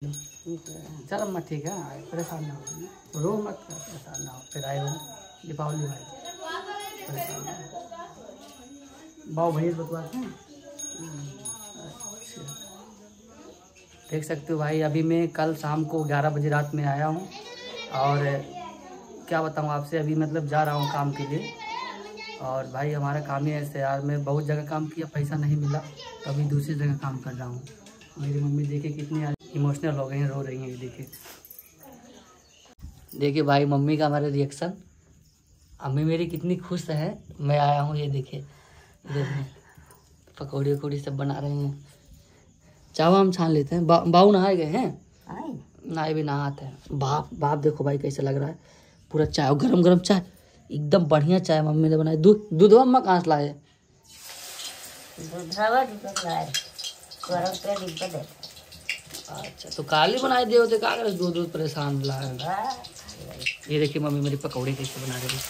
चल अम्मा ठीक है, परेशान ना हो, रो मत कर, परेशान ना हो, फिर आए हो दीपावली भाई, परेशान ना हो। बाऊ भैया बतवाते हैं। अच्छा, देख सकते हो भाई, अभी मैं कल शाम को 11 बजे रात में आया हूँ और क्या बताऊँ आपसे, अभी मतलब जा रहा हूँ काम के लिए। और भाई हमारा काम ही ऐसे यार, मैं बहुत जगह काम किया, पैसा नहीं मिला तो अभी दूसरी जगह काम कर रहा हूँ। मेरी मम्मी देखिए कितनी इमोशनल हो गई हैं, रो रही हैं, ये देखिए। देखिए भाई मम्मी का हमारा रिएक्शन, अम्मी मेरी कितनी खुश है मैं आया हूँ, ये देखिए। देखिए पकौड़ी वकौड़ी सब बना रहे हैं, चावल हम छान लेते हैं। बाऊ नहाए गए हैं, नहाए भी नहाते हैं। बाप देखो भाई कैसा लग रहा है, पूरा चाय और गरम गरम चाय, एकदम बढ़िया चाय मम्मी ने बनाई। दूध अम्मा कहाँ से लाए? अच्छा तो काली बनाई दिए होते, क्या करे दूध परेशान लाए। ये देखिए मम्मी मेरी पकौड़ी कैसे बना रही है।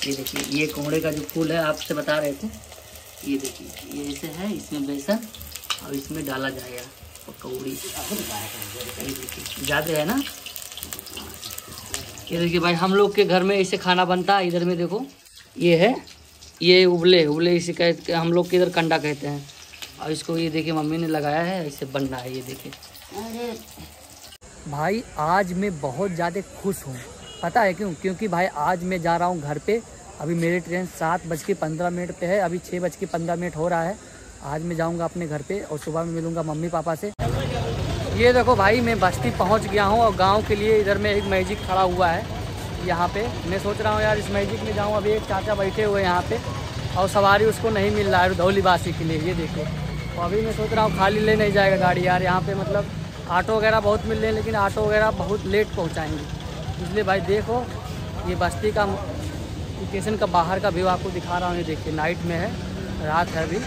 ये देखिए, ये कोहड़े का जो फूल है आपसे बता रहे थे, ये देखिए ये ऐसे है, इसमें बेसन और इसमें डाला जाएगा पकौड़ी। ये देखिए ज़्यादा है ना। ये देखिए भाई हम लोग के घर में ऐसे खाना बनता है। इधर में देखो ये है, ये उबले इसे कहते, हम लोग के इधर कंडा कहते हैं। और इसको ये देखिए मम्मी ने लगाया है, ऐसे बन रहा है, ये देखिए। अरे भाई आज मैं बहुत ज़्यादा खुश हूँ, पता है क्यों? क्योंकि भाई आज मैं जा रहा हूँ घर पे। अभी मेरी ट्रेन 7:15 पे है, अभी 6:15 हो रहा है। आज मैं जाऊँगा अपने घर पे और सुबह में मिलूँगा मम्मी पापा से। ये देखो भाई मैं बस्ती पहुँच गया हूँ और गाँव के लिए इधर में एक मैजिक खड़ा हुआ है यहाँ पे। मैं सोच रहा हूँ यार इस मैजिक में जाऊँ। अभी एक चाचा बैठे हुए हैं यहाँ पे और सवारी उसको नहीं मिल रहा है धौलीवासी के लिए, ये देखो। तो अभी मैं सोच रहा हूँ खाली ले नहीं जाएगा गाड़ी यार, यहाँ पे मतलब ऑटो वगैरह बहुत मिल रहे हैं, लेकिन ऑटो वगैरह बहुत लेट पहुँचाएंगे। इसलिए भाई देखो ये बस्ती का स्टेशन का बाहर का व्यू आपको दिखा रहा हूँ। ये देखिए नाइट में है, रात है, अभी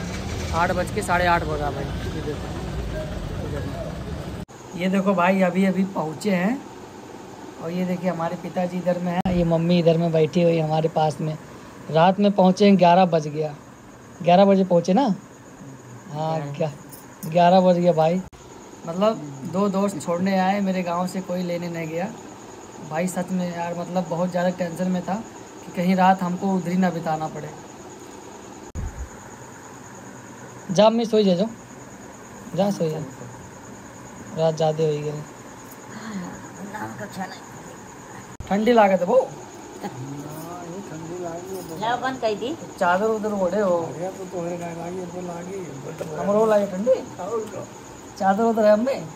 8:08 बजा भाई। ये देखो, ये देखो भाई अभी पहुँचे हैं। और ये देखिए हमारे पिताजी इधर में है, ये मम्मी इधर में बैठी हुई हमारे पास में। रात में पहुँचे हैं, 11 बज गया। 11 बजे पहुँचे ना? हाँ 11 बज गया भाई। मतलब 2 दोस्त छोड़ने आए मेरे गांव से, कोई लेने नहीं गया भाई। सच में यार मतलब बहुत ज़्यादा टेंशन में था कि कहीं रात हमको उधर ही ना बिताना पड़े। जा मैं सोई जा, जा सोई जा, रात ज़्यादा हो गई, ठंडी लागत है वो। बंद कर दी चादर उधर ओढ़े हो, हमरो लागे ठंडी चादर उधर है हमें।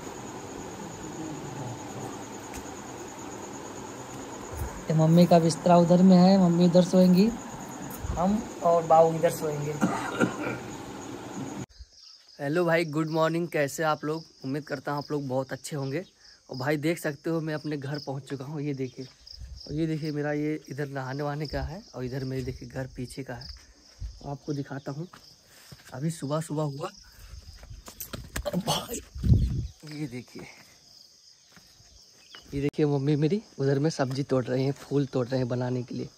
मम्मी का बिस्तरा उधर में है, मम्मी इधर सोएंगी, हम और बाबू इधर सोएंगे। हेलो भाई, गुड मॉर्निंग। कैसे आप लोग? उम्मीद करता हूँ आप लोग बहुत अच्छे होंगे। और भाई देख सकते हो मैं अपने घर पहुँच चुका हूँ, ये देखिए। और ये देखिए मेरा ये इधर नहाने वहाने का है और इधर मेरे देखिए घर पीछे का है, आपको दिखाता हूँ। अभी सुबह हुआ भाई, ये देखिए मम्मी मेरी उधर में सब्जी तोड़ रहे हैं, फूल तोड़ रहे हैं बनाने के लिए।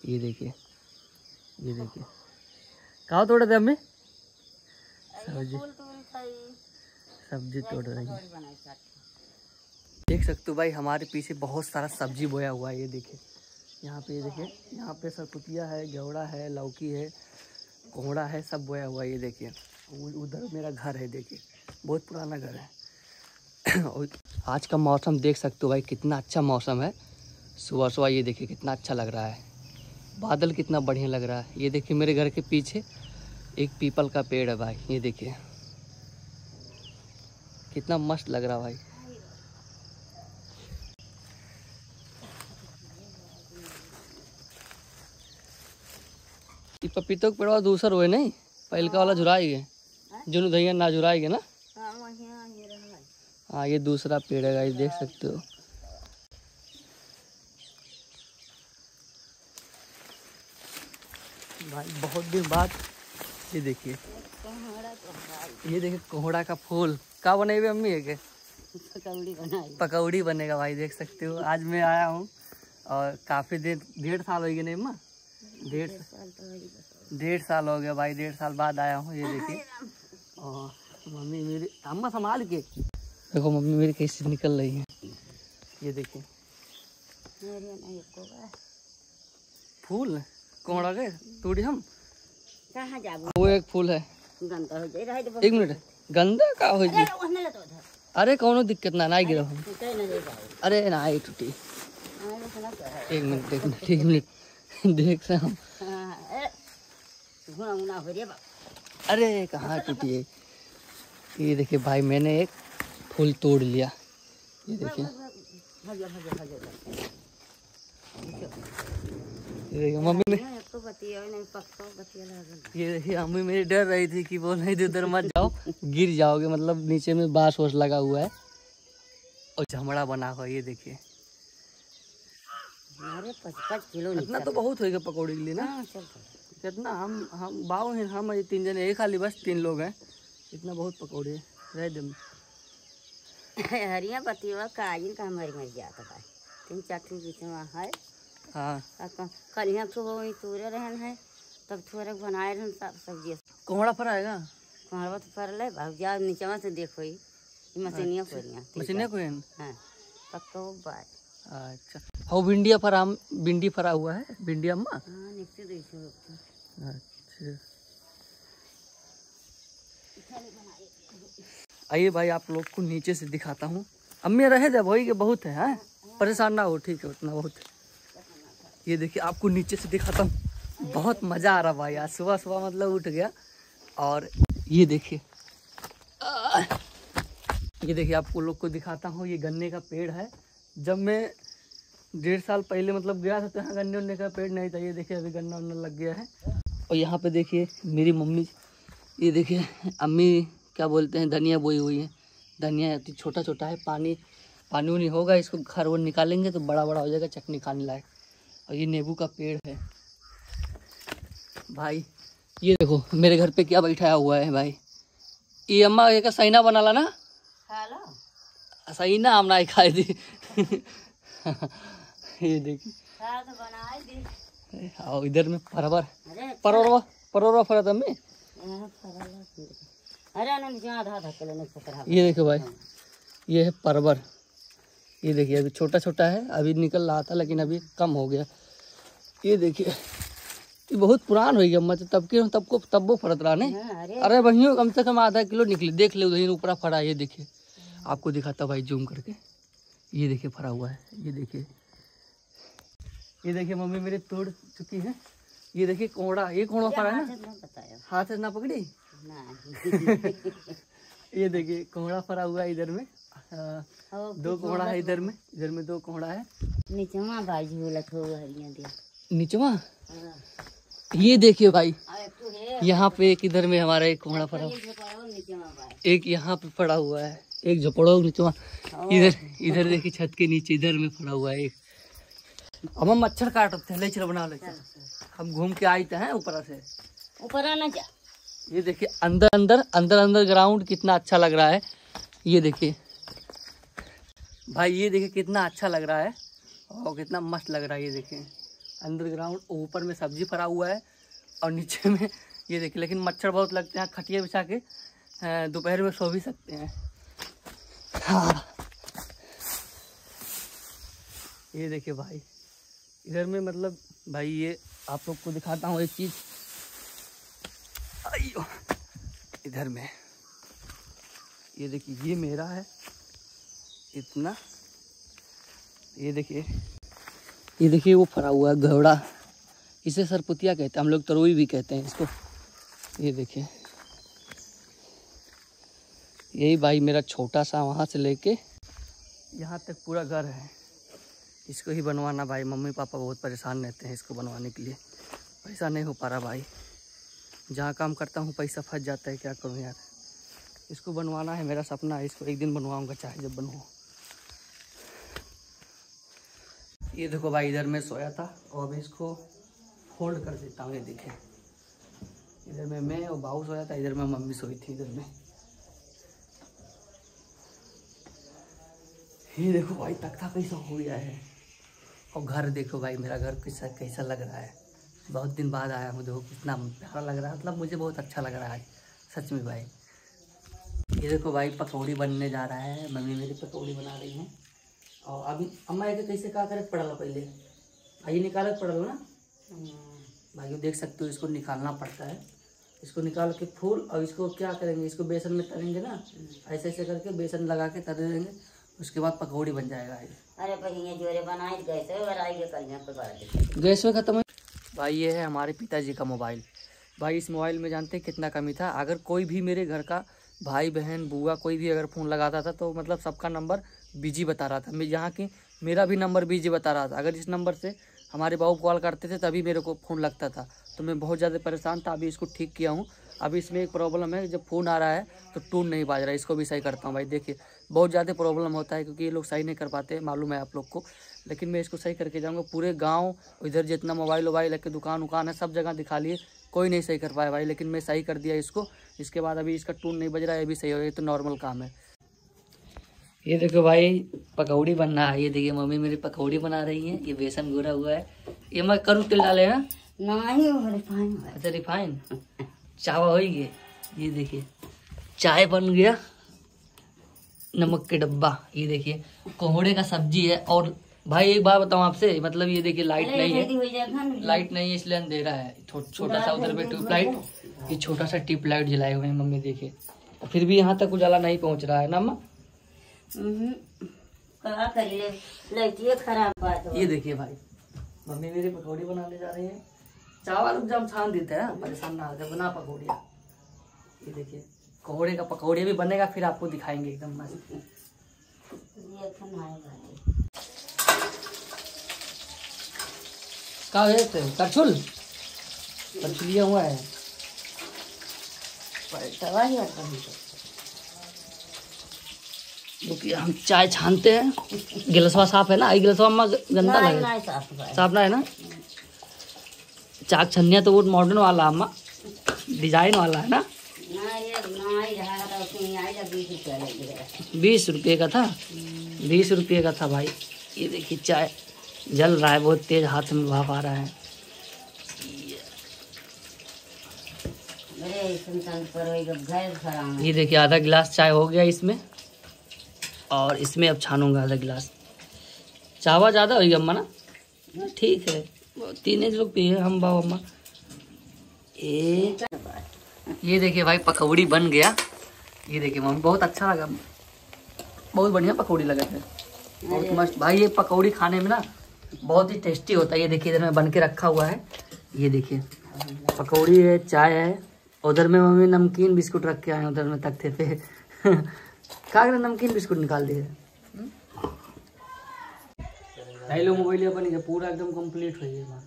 ये देखिए कहाँ तोड़ रहे थे मम्मी? सब्जी तोड़ रही है। देख सकते हो भाई हमारे पीछे बहुत सारा सब्जी बोया हुआ है, ये देखिए। यहाँ पे ये देखिए, यहाँ पे सरपुतिया है, घेवड़ा है, लौकी है, कोहड़ा है, सब बोया हुआ है, ये देखिए। उधर मेरा घर है, देखिए बहुत पुराना घर है। और आज का मौसम देख सकते हो भाई, कितना अच्छा मौसम है। सुबह ये देखिए कितना अच्छा लग रहा है, बादल कितना बढ़िया लग रहा है। ये देखिए मेरे घर के पीछे एक पीपल का पेड़ है भाई, ये देखिए कितना मस्त लग रहा है भाई। ये पपीतो का पेड़ दूसर हुए नहीं, पहले का वाला झुराई गए, जुनू धैया ना झुराई गए ना। हाँ ये दूसरा पेड़ है गाइस, देख सकते हो। भाई बहुत दिन बाद ये देखिए कोहड़ा का फूल का बने हुए अम्मी है के पकौड़ी बनेगा भाई, देख सकते हो। आज मैं आया हूँ और काफ़ी देर 1.5 साल हो गए नहीं अम्मा, 1.5 साल हो गया भाई, 1.5 साल बाद आया हूँ, ये देखिए। और मम्मी मेरी अम्मा संभाल के देखो मम्मी मेरी कैसे निकल रही है, ये देखिए फूल कोहड़ा गए तोड़ी हम कहाँ जाबू। वो एक फूल है, गंदा हो जाए, रह दे बस। एक मिनट, गंदा का हो जी। ओहने ले तो उधर। अरे कौनो दिक्कत ना गिरो हम। टूटे न जाए। अरे ना आई टूटी। हां वो सुना तो है। एक मिनट देख से हम। हां ए घुना मुना हो रे बा। अरे कहाँ टूटी है, ये देखिए भाई मैंने एक फूल तोड़ लिया, ये देखिए। ये देखिए मम्मी में, ये देखिए मम्मी मेरी डर रही थी कि बोल रही थी उधर मत जाओ गिर जाओगे, मतलब नीचे में बांस वास लगा हुआ है और झमड़ा बना हुआ है, ये देखिए। अरे 5-5 किलो इतना तो बहुत होगा पकौड़ी के लिए ना। हाँ, चल कितना हम बाव हैं, हम 3 जने एक खाली बस 3 लोग हैं, इतना बहुत पकौड़ी है। रह दे हरिया बतिया काजिन का मर जाता है, 3-4 बीच में है। हाँ कल यहाँ तो तोरे रहन है, तब थोड़ा बनाए रहन सब्जी। कोहड़ा पर आएगा, कोहड़ा तो पर ले भाग जा नीचे से देखो ही मशीनिया कोरिया मशीने को है। हां पक्का वो बात। अच्छा हो भिंडिया फरा, भिंडी फरा हुआ है, भिंडी अम्मा। हां नीचे देखो। अच्छा आइए भाई आप लोग को नीचे से दिखाता हूँ। अम्मी रहे दे भाई के बहुत है, हाँ? परेशान ना हो, ठीक है उतना बहुत है। ये देखिए आपको नीचे से दिखाता हूँ, बहुत मज़ा आ रहा भाई, आज सुबह सुबह मतलब उठ गया। और ये देखिए ये देखिए आपको लोग को दिखाता हूँ, ये गन्ने का पेड़ है। जब मैं 1.5 साल पहले मतलब गया था तो यहाँ गन्ने उन्ने का पेड़ नहीं था, ये देखिए अभी गन्ना उन्ना लग गया है। और यहाँ पे देखिए मेरी मम्मी, ये देखिए अम्मी क्या बोलते हैं धनिया बोई हुई है। धनिया छोटा छोटा है, पानी उनी होगा, इसको घर वो निकालेंगे तो बड़ा बड़ा हो जाएगा, चटनी खाने लायक। और ये नींबू का पेड़ है भाई। ये देखो मेरे घर पे क्या बैठाया हुआ है भाई, ये अम्मा एक सैना बना ला ना, सही ना हम ना खाई थी ये देखिए और इधर में परवर फरत में। ये देखो भाई ये है परवर, ये देखिए अभी छोटा छोटा है, अभी निकल रहा था लेकिन अभी कम हो गया। ये देखिए ये बहुत पुरान हो गया, मतलब तब वो फरत रहा नहीं। अरे वही कम से कम आधा किलो निकले, देख ले उधर ऊपर फरा। ये देखिए आपको दिखाता भाई जूम करके, ये देखिए फरा हुआ है, ये देखिए मम्मी मेरे तोड़ चुकी है। ये देखिए कोहड़ा, ये कोहड़ा फरा है ना, हाथ से ना पकड़ी ये देखिए कोहड़ा फरा हुआ है इधर में, 2 कोहड़ा है इधर में 2 कोहड़ा है। नीचवा ये देखिए भाई, यहाँ पे एक इधर में हमारा एक कोहड़ा फरा हुआ, एक यहाँ पे पड़ा हुआ है, एक झोपड़ा नीचवा इधर देखिए छत के नीचे इधर में पड़ा हुआ है एक। अब हम मच्छर काटते हैं, ले चलो बना ले, हम घूम के आते हैं ऊपर से। ऊपर आना जा। ये देखिए अंदर ग्राउंड कितना अच्छा लग रहा है, ये देखिए भाई, ये देखिए कितना अच्छा लग रहा है और कितना मस्त लग रहा है। ये देखिए अंदर ग्राउंड, ऊपर में सब्जी फरा हुआ है और नीचे में ये देखिए, लेकिन मच्छर बहुत लगते हैं, खटिया बिछा के दोपहर में सो भी सकते हैं। हाँ ये देखिए भाई इधर में मतलब भाई, ये आप लोग को दिखाता हूँ एक चीज़, इधर में ये देखिए, ये मेरा है इतना, ये देखिए वो फरा हुआ है घोड़ा, इसे सरपुतिया कहते हैं हम लोग, तरोई भी कहते हैं इसको। ये देखिए यही भाई मेरा छोटा सा वहाँ से लेके यहाँ तक पूरा घर है, इसको ही बनवाना भाई। मम्मी पापा बहुत परेशान रहते हैं इसको बनवाने के लिए, पैसा नहीं हो पा रहा भाई, जहाँ काम करता हूँ पैसा फंस जाता है, क्या करूँ यार। इसको बनवाना है, मेरा सपना है, इसको एक दिन बनवाऊँगा चाहे जब बनवाऊँ। ये देखो भाई इधर में सोया था और अभी इसको फोल्ड कर देता हूँ। ये देखिए इधर में मैं और बाबू सोया था, इधर में मम्मी सोई थी इधर में। ये देखो भाई तख्ता कैसा हो गया है, और घर देखो भाई मेरा घर कैसा लग रहा है, बहुत दिन बाद आया हूँ, देखो कितना प्यारा लग रहा है, मतलब मुझे बहुत अच्छा लग रहा है सच में भाई। ये देखो भाई पकौड़ी बनने जा रहा है, मम्मी मेरी पकौड़ी बना रही हैं। और अभी अम्मा ये कैसे क्या करे पड़ा लो पहले आइए निकाल पड़ा लो ना भाई, देख सकते हो इसको निकालना पड़ता है। इसको निकाल के फूल और इसको क्या करेंगे, इसको बेसन में तलेंगे ना, ऐसे ऐसे करके बेसन लगा के तल देंगे, उसके बाद पकौड़ी बन जाएगा। अरे भैया जोरे बनाए गैस में खत्म है भाई। ये है हमारे पिताजी का मोबाइल भाई। इस मोबाइल में जानते हैं कितना कमी था, अगर कोई भी मेरे घर का भाई बहन बुआ कोई भी अगर फ़ोन लगाता था तो मतलब सबका नंबर बिजी बता रहा था। मैं यहाँ की मेरा भी नंबर बिजी बता रहा था। अगर इस नंबर से हमारे बाबू कॉल करते थे तभी मेरे को फ़ोन लगता था, तो मैं बहुत ज़्यादा परेशान था। अभी इसको ठीक किया हूँ। अभी इसमें एक प्रॉब्लम है, जब फ़ोन आ रहा है तो टून नहीं बाज रहा है। इसको भी सही करता हूँ भाई। देखिए बहुत ज़्यादा प्रॉब्लम होता है क्योंकि ये लोग सही नहीं कर पाते, मालूम है आप लोग को, लेकिन मैं इसको सही करके जाऊँगा। पूरे गाँव इधर जितना मोबाइल वोबाइल के दुकान उकान है सब जगह दिखा लिए, कोई नहीं सही कर पाया भाई, लेकिन मैं सही कर दिया इसको। इसके बाद अभी इसका टून नहीं बज रहा है, ये भी सही हो गया, तो नॉर्मल काम है। ये देखो भाई पकौड़ी बनना है। ये देखिए मम्मी मेरी पकौड़ी बना रही है। ये बेसन घुरा हुआ है, ये मैं करूँ तेल डाले ना रिफाइन। अच्छा रिफाइन चावा हो गया। ये देखिए चाय बन गया, नमक के डब्बा। ये देखिए कोहड़े का सब्जी है। और भाई एक बात बताऊं आपसे, मतलब ये देखिए लाइट नहीं है, लाइट नहीं है इसलिए अंधेरा है। छोटा सा उधर पे ट्यूबलाइट, ये छोटा सा ट्यूबलाइट जलाए हुए हैं मम्मी देखिए, फिर भी यहाँ तक उजाला नहीं पहुँच रहा है ना अम्मा। खराब बात। ये देखिए भाई मम्मी मेरी पकौड़ी बनाने जा रही है। चावल जब छान देते हैं, परेशान ना होकर बना पकौड़िया। ये देखिए कोहड़े का पकौड़ी भी बनेगा, फिर आपको दिखाएंगे एकदम मस्त। क्या है करछुल करछुलिया हुआ है। हम चाय छानते हैं। गिलसवा साफ है ना? आई गिलसवा अम्मा गंदा लगे साफ ना है ना? चाक छन्निया तो वो मॉडर्न वाला अम्मा, डिजाइन वाला है ना? 20 रुपये का था, 20 रुपये का था भाई। ये देखिए चाय जल रहा है, बहुत तेज हाथ में भाप आ रहा है। ये देखिए आधा गिलास चाय हो गया इसमें, और इसमें अब छानूंगा आधा गिलास। चावा ज़्यादा होगी अम्मा ना? ठीक है, 3 लोग पिए हम बाबा अम्मा। ये देखिए भाई पकौड़ी बन गया। ये देखिए मम्मी बहुत अच्छा लगा, बहुत बढ़िया पकौड़ी लगे थे, बहुत मस्त भाई। ये पकौड़ी खाने में ना बहुत ही टेस्टी होता है। ये देखिए इधर में बन के रखा हुआ है। ये देखिए पकौड़ी है, चाय है, उधर में मम्मी नमकीन बिस्कुट रख के आए उधर में तख्ते पे। क्या करें, नमकीन बिस्कुट निकाल दिए। लो मोबाइल बन गया पूरा एकदम कंप्लीट हो गया।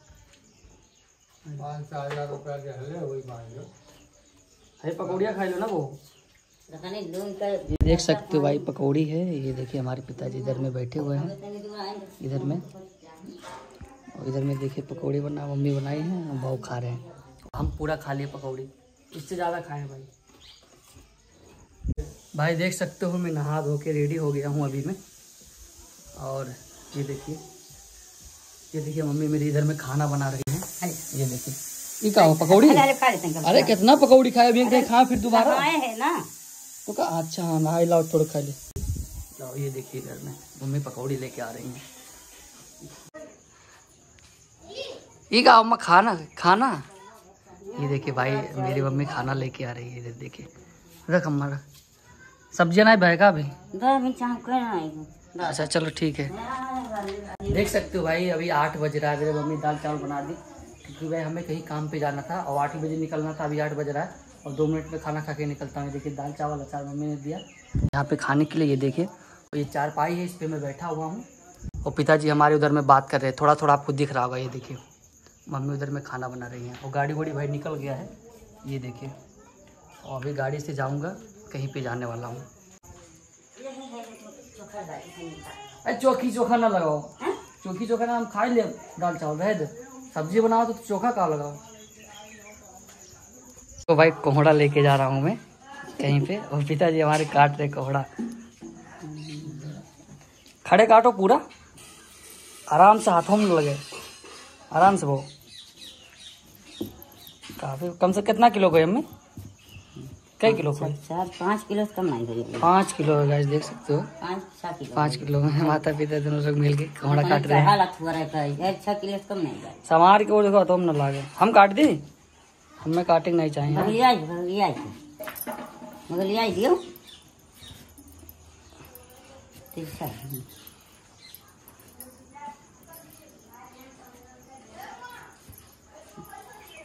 5,000 रुपया के हले वही मान लो। पकौड़िया खाई लो ना वो। ये देख सकते हो भाई पकौड़ी है। ये देखिए हमारे पिताजी इधर में बैठे हुए हैं, इधर में, और इधर में देखिए पकौड़ी बना मम्मी बनाई है, हम बहुत खा रहे हैं। हम पूरा खा लिए पकौड़ी, इससे ज़्यादा खाएं भाई। भाई देख सकते हो मैं नहा धो के रेडी हो गया हूँ अभी में। और ये देखिए मम्मी मेरी इधर में खाना बना रही है। ये देखिए ये क्या हो पकौड़ी। अरे कितना पकौड़ी खाए अभी, एक खा फिर दोबारा है ना तो का। अच्छा हाँ नहा लाओ थोड़ा खा ले। लो ये देखिए इधर में मम्मी पकौड़ी लेके आ रही हैं। ये क्या अम्मा खाना। ये देखिए भाई मेरी मम्मी खाना लेके आ रही है। इधर देखिए रख अम्मा रख, सब्जियां नहीं बहेगा अभी। अच्छा चलो ठीक है। देख सकते हो भाई अभी 8 बज रहा है, मेरी मम्मी दाल चावल बना दी क्योंकि भाई हमें कहीं काम पे जाना था और 8 बजे निकलना था। अभी 8 बज रहा है और 2 मिनट में खाना खा के निकलता हूँ। देखिए दाल चावल अचार मम्मी ने दिया यहाँ पे खाने के लिए। ये देखिए और ये चारपाई है, इस पर मैं बैठा हुआ हूँ और पिताजी हमारे उधर में बात कर रहे हैं। थोड़ा थोड़ा आपको दिख रहा होगा। ये देखिए मम्मी उधर में खाना बना रही हैं और गाड़ी वाड़ी भाई निकल गया है। ये देखिए और अभी गाड़ी से जाऊँगा, कहीं पे जाने वाला हूँ। अरे चोखी चोखा ना लगाओ, चोखी चोखा ना हम खा ले, दाल चावल रह दे, सब्जी बनाओ तो चोखा का लगाओ। तो भाई कोहड़ा लेके जा रहा हूँ मैं कहीं पे, और पिताजी हमारे काट रहे कोहड़ा। खड़े काटो पूरा, आराम से, हाथों में लगे, आराम से। वो काफी कम से कितना किलो गए हमें? कई किलो को? 5 किलो से कम नहीं होगी। 5 किलो है गाइस, देख सकते हो 5 किलो में माता पिता दोनों लोग मिल के कोहड़ा काट रहे हैं। 6 किलो से कम नहीं गए। समार के वो देखो तुम न लागे, हम काट दी, हमें काटेंगे नहीं चाहिए। मगर दियो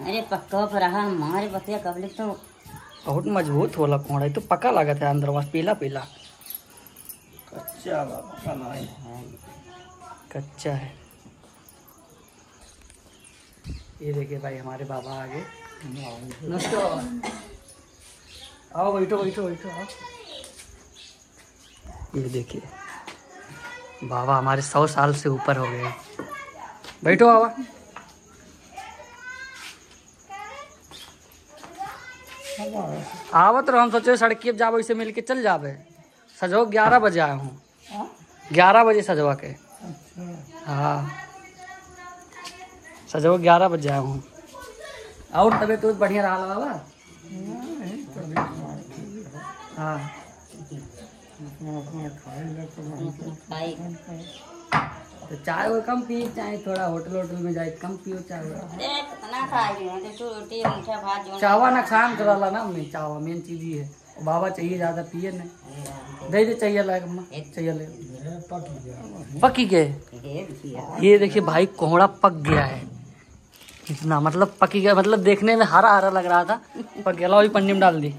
अरे पक्का पर रहा हमारे बतिया कबले तो बहुत मजबूत होला कोहड़ा, तो पका लगा था अंदर बस पीला पीला। कच्चा है। ये देखिए भाई हमारे बाबा आगे। नमस्कार, आओ बैठो बैठो बैठो आओ। ये देखिए बाबा हमारे 100 साल से ऊपर हो गए। बैठो बाबा। आवत रहो, हम सोचे सड़की जाबो, इसे मिल के चल जाबे। सजो 11 बजे आया हूँ, 11 बजे सजवा के। हाँ सजो 11 बजे आया हूँ। और तबीयत तो बढ़िया रहा बाबा? हाँ तो चाय वो कम पिए, चाहे थोड़ा होटल में जाए कम पियो चाय। चावा नुकसान कराला ना मम्मी, चावा मेन चीज ही है। बाबा चाहिए ज्यादा पिए नहीं, दे चाहिए लायक अम्मा चाहिए ले। पकी गए। ये देखिए भाई कोहड़ा पक गया है इतना, मतलब पकी गया, मतलब देखने में हरा हरा लग रहा था, पक गया। लो पन्नी में डाल दी।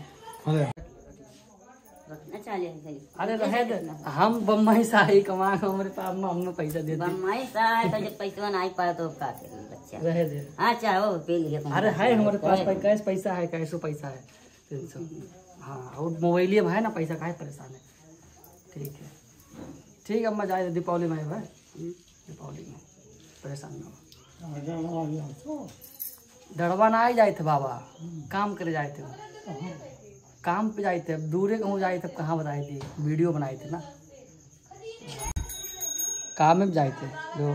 अरे रहे दे, हम बम्बई से आई कमा के, हमारे पास हमने पैसा दे दिया। बम्बई से आए तो जब पैसा नहीं पाए तो का करे बच्चा। रहे दे। हाँ चाहो पी लिए। अरे है हमारे पास कैश पैसा है, कैशो पैसा है 300। हाँ और मोबाइल में है ना पैसा, काहे परेशान है। ठीक है ठीक है अम्मा जाए दीपावली में है, दीपावली में परेशान ना हो। दड़वा ना आई जाए थे बाबा, काम करे जाए थे, काम पे जाए थे। अब दूरे कहूँ जाए थे, कहाँ बताए थे, वीडियो बनाए थे ना, काम में जाए थे। जो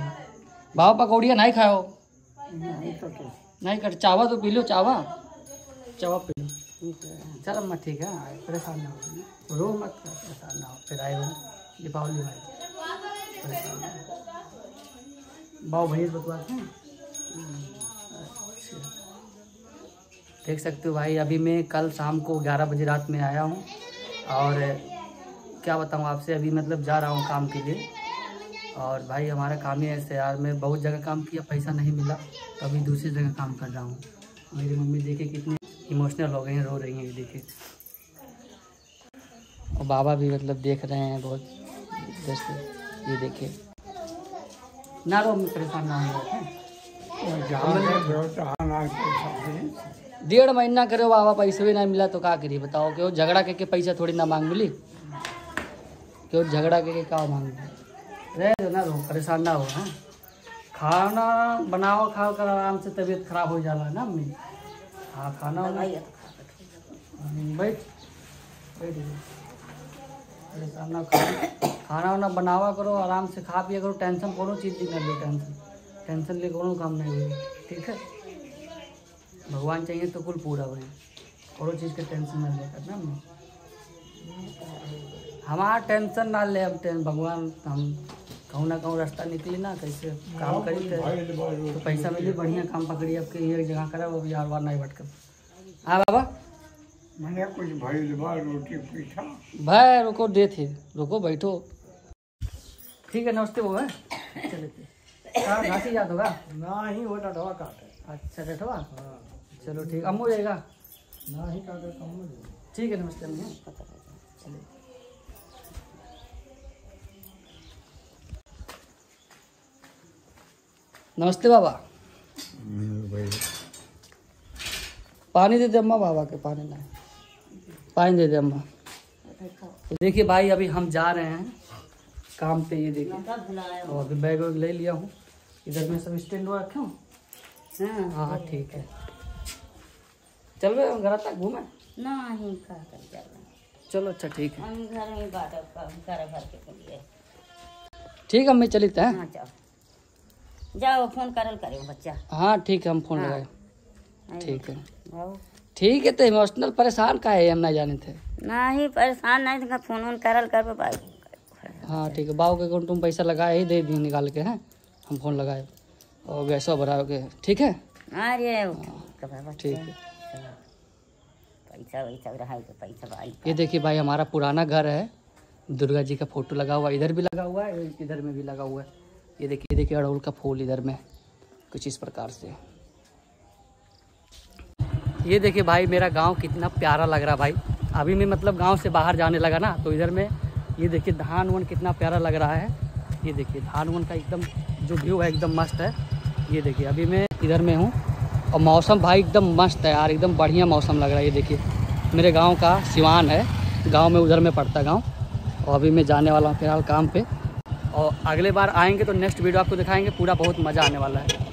बाबा पकौड़िया नहीं खाओ, नहीं कर चावा तो पी लो, चावा पी लो। चल अम्मा ठीक है, परेशान ना हो, रो मत, परेशान ना हो। फिर आए हो दीपावली भाई, परेशान ना हो। बाबू भैया बतवा हैं। देख सकते हो भाई, अभी मैं कल शाम को 11 बजे रात में आया हूँ, और क्या बताऊँ आपसे, अभी मतलब जा रहा हूँ काम के लिए। और भाई हमारा काम ही ऐसे यार, मैं बहुत जगह काम किया, पैसा नहीं मिला, तो अभी दूसरी जगह काम कर रहा हूँ। मेरी मम्मी देखे कितनी इमोशनल हो गई हैं, रो रही हैं, ये देखे। और बाबा भी मतलब देख रहे हैं बहुत देर से, ये देखिए ना रो, मैं परेशान ना हो। 1.5 महीना करे बाबा, पैसे भी नहीं मिला तो क्या करिए बताओ। क्यों झगड़ा करके पैसा थोड़ी ना मांग मिली, क्यों झगड़ा करके क्या मांग रहे दो ना, रो परेशान ना हो। हाँ खाना बनाओ, खाओ कर आराम से, तबीयत खराब हो जाला ना मम्मी। हाँ खाना बैठ परेशान ना, खाना वाना बनावा करो, आराम से खा पिया करो, टेंशन कोनो चीज़ की ना लो, टेंशन ले कोनो काम नहीं हुई, ठीक है। भगवान चाहिए तो कुल पूरा भाई, और चीज़ का टेंशन ना लेकर ना मैं, हमारा टेंशन ना ले। अब भगवान हम कहूँ ना कहूँ रास्ता निकली ना, कैसे काम करी तो पैसा मिली, बढ़िया काम पकड़ी, अब के एक जगह करा वो भी यार बार नहीं भटकर। हाँ बाबा मैंने कुछ भाई रोटी पीछा भाई, रुको दे थे, रुको बैठो। ठीक है नमस्ते वो है, चले घासी याद होगा ना ही वो डटवा काटे। अच्छा डटवा, हाँ चलो ठीक, अम्मू जाएगा ना ही काटे कम। ठीक है नमस्ते अम्मी। चलिए नमस्ते बाबा। पानी दे दे अम्मा, बाबा के पानी ना, पानी दे दे अम्मा। तो देखिए भाई अभी हम जा रहे हैं काम पे, ये देखिए, और अभी बैग वैग ले लिया हूँ, इधर में सब स्टैंड रखे हूँ। हाँ ठीक है, चल रहे हम घर तक घूमे नहीं चलो। अच्छा ठीक है, हम घर में बात घर के लिए। ठीक है मैं चली था। हाँ जाओ फोन करल करें बच्चा। हाँ ठीक है हम फोन हाँ। लगाए, ठीक है। ठीक है, तो इमोशनल परेशान का है, हम ना जाने थे। नहीं परेशान नहीं तो फोन वोन करल कर पाई। हाँ ठीक है, बाबू के अकाउंट तुम पैसा लगाए ही दे दी निकाल के, हैं हम फोन लगाए और गैसो भराओगे, ठीक है। अरे ठीक है। पैसा वैसा रहा तो पैसा भाई। ये देखिए भाई, हमारा पुराना घर है, दुर्गा जी का फोटो लगा हुआ है, इधर भी लगा हुआ है, इधर में भी लगा हुआ है। ये देखिए अड़हुल का फूल इधर में कुछ इस प्रकार से। ये देखिए भाई, मेरा गांव कितना प्यारा लग रहा भाई। अभी मैं मतलब गांव से बाहर जाने लगा ना, तो इधर में ये देखिए धान वन कितना प्यारा लग रहा है। ये देखिए धान वन का एकदम जो व्यू है एकदम मस्त है। ये देखिए अभी मैं इधर में हूँ और मौसम भाई एकदम मस्त है यार, एकदम बढ़िया मौसम लग रहा है। ये देखिए मेरे गांव का सिवान है, गांव में उधर में पड़ता गांव। और अभी मैं जाने वाला हूँ फिलहाल काम पे, और अगले बार आएंगे तो नेक्स्ट वीडियो आपको दिखाएंगे पूरा, बहुत मज़ा आने वाला है।